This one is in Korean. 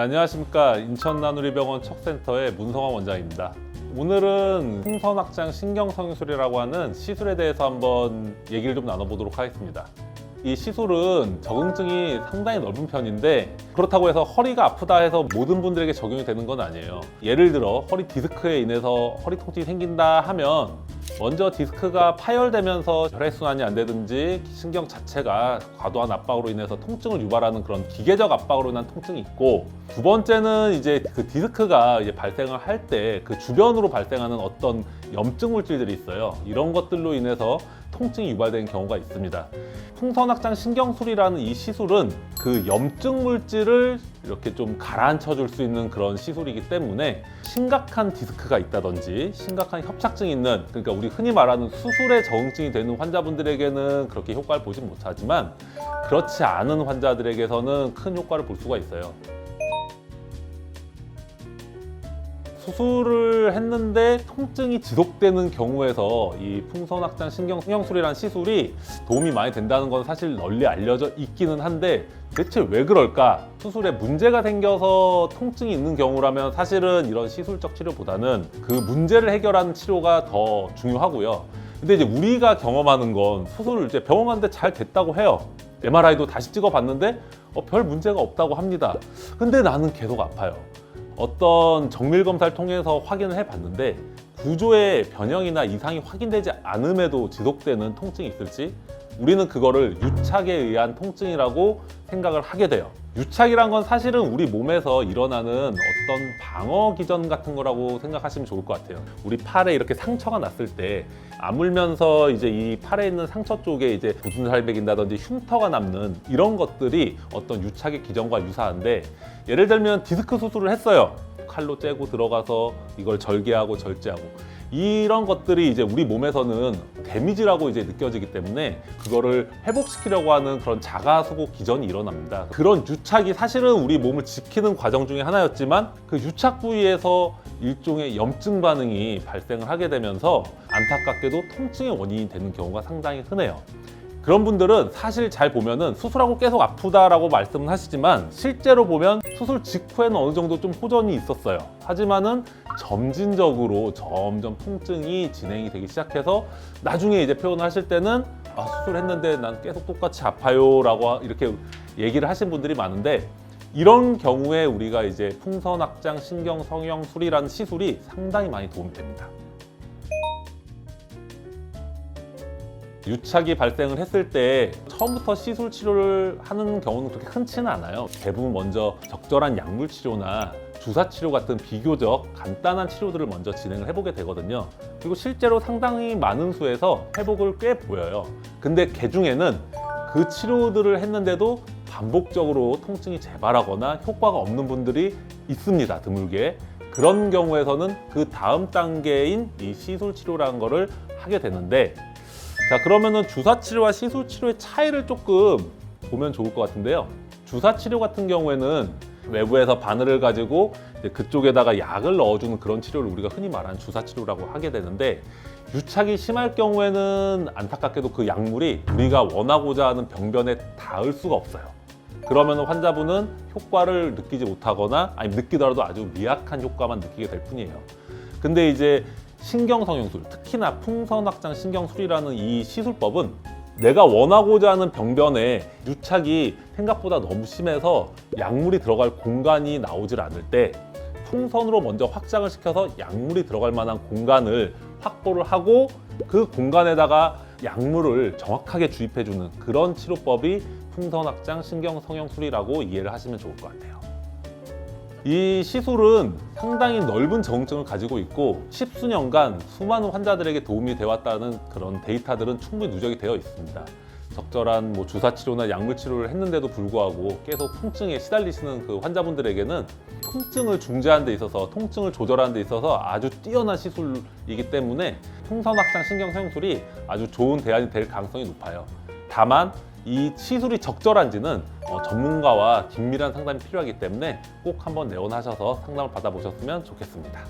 안녕하십니까. 인천나누리병원 척센터의 문성환 원장입니다. 오늘은 풍선확장 신경성형술이라고 하는 시술에 대해서 한번 얘기를 좀 나눠보도록 하겠습니다. 이 시술은 적응증이 상당히 넓은 편인데 그렇다고 해서 허리가 아프다 해서 모든 분들에게 적용이 되는 건 아니에요. 예를 들어 허리 디스크에 인해서 허리 통증이 생긴다 하면 먼저 디스크가 파열되면서 혈액순환이 안 되든지 신경 자체가 과도한 압박으로 인해서 통증을 유발하는 그런 기계적 압박으로 인한 통증이 있고, 두 번째는 이제 그 디스크가 이제 발생을 할 때 그 주변으로 발생하는 어떤 염증 물질들이 있어요. 이런 것들로 인해서 통증이 유발되는 경우가 있습니다. 풍선확장 신경술이라는 이 시술은 그 염증 물질을 이렇게 좀 가라앉혀 줄 수 있는 그런 시술이기 때문에 심각한 디스크가 있다든지 심각한 협착증이 있는, 그러니까 우리 흔히 말하는 수술에 적응증이 되는 환자분들에게는 그렇게 효과를 보지 못하지만 그렇지 않은 환자들에게서는 큰 효과를 볼 수가 있어요. 수술을 했는데 통증이 지속되는 경우에서 이 풍선확장 신경성형술이라는 시술이 도움이 많이 된다는 건 사실 널리 알려져 있기는 한데, 대체 왜 그럴까? 수술에 문제가 생겨서 통증이 있는 경우라면 사실은 이런 시술적 치료보다는 그 문제를 해결하는 치료가 더 중요하고요. 근데 이제 우리가 경험하는 건 수술을 이제 병원 갔는데 잘 됐다고 해요. MRI도 다시 찍어봤는데 별 문제가 없다고 합니다. 근데 나는 계속 아파요. 어떤 정밀 검사를 통해서 확인을 해봤는데 구조의 변형이나 이상이 확인되지 않음에도 지속되는 통증이 있을지 우리는 그거를 유착에 의한 통증이라고 생각을 하게 돼요. 유착이란 건 사실은 우리 몸에서 일어나는 어떤 방어 기전 같은 거라고 생각하시면 좋을 것 같아요. 우리 팔에 이렇게 상처가 났을 때 아물면서 이제 이 팔에 있는 상처 쪽에 이제 굳은 살백인다든지 흉터가 남는 이런 것들이 어떤 유착의 기전과 유사한데, 예를 들면 디스크 수술을 했어요. 칼로 째고 들어가서 이걸 절개하고 절제하고, 이런 것들이 이제 우리 몸에서는 데미지라고 이제 느껴지기 때문에 그거를 회복시키려고 하는 그런 자가수고 기전이 일어납니다. 그런 유착이 사실은 우리 몸을 지키는 과정 중에 하나였지만 그 유착 부위에서 일종의 염증 반응이 발생을 하게 되면서 안타깝게도 통증의 원인이 되는 경우가 상당히 흔해요. 그런 분들은 사실 잘 보면은 수술하고 계속 아프다라고 말씀은 하시지만 실제로 보면 수술 직후에는 어느 정도 좀 호전이 있었어요. 하지만은 점진적으로 점점 통증이 진행이 되기 시작해서 나중에 이제 표현을 하실 때는 수술했는데 난 계속 똑같이 아파요 라고 이렇게 얘기를 하신 분들이 많은데, 이런 경우에 우리가 이제 풍선확장 신경성형술이라는 시술이 상당히 많이 도움이 됩니다. 유착이 발생을 했을 때 처음부터 시술 치료를 하는 경우는 그렇게 흔치는 않아요. 대부분 먼저 적절한 약물 치료나 주사 치료 같은 비교적 간단한 치료들을 먼저 진행을 해보게 되거든요. 그리고 실제로 상당히 많은 수에서 회복을 꽤 보여요. 근데 그 중에는 그 치료들을 했는데도 반복적으로 통증이 재발하거나 효과가 없는 분들이 있습니다, 드물게. 그런 경우에서는 그 다음 단계인 이 시술 치료라는 거를 하게 되는데, 자, 그러면은 주사 치료와 시술 치료의 차이를 조금 보면 좋을 것 같은데요. 주사 치료 같은 경우에는 외부에서 바늘을 가지고 이제 그쪽에다가 약을 넣어주는 그런 치료를 우리가 흔히 말하는 주사 치료라고 하게 되는데, 유착이 심할 경우에는 안타깝게도 그 약물이 우리가 원하고자 하는 병변에 닿을 수가 없어요. 그러면 환자분은 효과를 느끼지 못하거나 아니 느끼더라도 아주 미약한 효과만 느끼게 될 뿐이에요. 근데 이제 신경성형술, 특히나 풍선확장 신경술이라는 이 시술법은 내가 원하고자 하는 병변에 유착이 생각보다 너무 심해서 약물이 들어갈 공간이 나오질 않을 때 풍선으로 먼저 확장을 시켜서 약물이 들어갈 만한 공간을 확보를 하고 그 공간에다가 약물을 정확하게 주입해주는 그런 치료법이 풍선확장 신경성형술이라고 이해를 하시면 좋을 것 같아요. 이 시술은 상당히 넓은 적응증을 가지고 있고 십수년간 수많은 환자들에게 도움이 되었다는 그런 데이터들은 충분히 누적이 되어 있습니다. 적절한 주사 치료나 약물 치료를 했는데도 불구하고 계속 통증에 시달리시는 그 환자분들에게는 통증을 중재하는 데 있어서, 통증을 조절하는 데 있어서 아주 뛰어난 시술이기 때문에 풍선확장 신경성형술이 아주 좋은 대안이 될 가능성이 높아요. 다만 이 시술이 적절한지는 전문가와 긴밀한 상담이 필요하기 때문에 꼭 한번 내원하셔서 상담을 받아보셨으면 좋겠습니다.